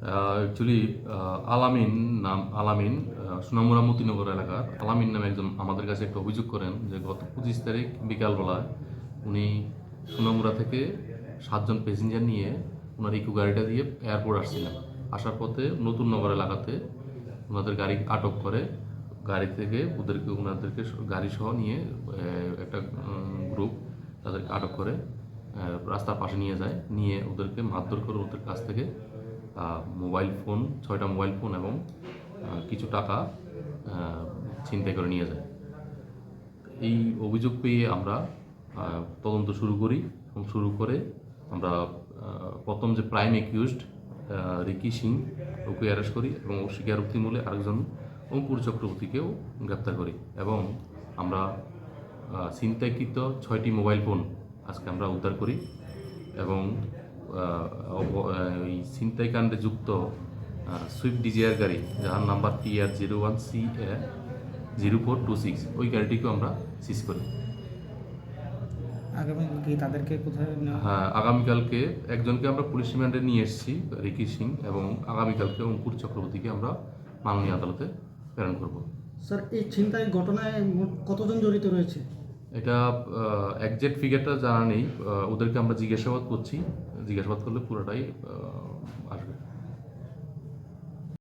Actually আলামিন আলামিন সোনামুড়া মতিনগর এলাকার আলামিন নামে একজন আমাদের কাছে একটা অভিযোগ করেন যে গত 25 তারিখ বিকালবেলায় উনি সোনামুড়া থেকে 7 জন প্যাসেঞ্জার নিয়ে ওনার ইকো গাড়িটা দিয়ে এয়ারপোর্ট আসছিলেন। আসার পথে নতুন নগর এলাকাতে ওনাদের গাড়ি আটক করে গাড়ি থেকে ওনাদেরকে গাড়ি সহ নিয়ে একটা গ্রুপ তাদেরকে আটক করে রাস্তার পাশে নিয়ে যায়, নিয়ে ওদেরকে মারধর করে ওদের কাছ থেকে মোবাইল ফোন 6টা মোবাইল ফোন এবং কিছু টাকা ছিনতাই করে নিয়ে যায়। এই অভিযোগ পেয়ে আমরা তদন্ত শুরু করি এবং শুরু করে আমরা প্রথম যে প্রাইম একিউজড রিকি সিং ওকে অ্যারেস্ট করি এবং ও স্বীকারোক্তিমূলে আরেকজন অঙ্কুর চক্রবর্তীকেও গ্রেপ্তার করি এবং আমরা ছিনতাইকৃত 6টি মোবাইল ফোন আজকে আমরা উদ্ধার করি এবং এই ছিনতাই কাণ্ডে যুক্ত সুইফট ডিজায়ার গাড়ি যার নাম্বার TR01CA0426 ওই গাড়িটিকেও আমরা সিজ করি। আগামী তাদেরকে কোথায় হ্যাঁ, আগামীকালকে একজনকে আমরা পুলিশ রিমান্ডে নিয়ে এসেছি রিকি সিং, এবং আগামীকালকে অঙ্কুর চক্রবর্তীকে আমরা মাননীয় আদালতে প্রেরণ করব। স্যার, এই ছিনতাই ঘটনায় মোট কতজন জড়িত রয়েছে? এটা একজ্যাক্ট ফিগারটা জানা নেই, ওদেরকে আমরা জিজ্ঞাসাবাদ করছি, জিজ্ঞাসাবাদ করলে পুরোটাই আসবে।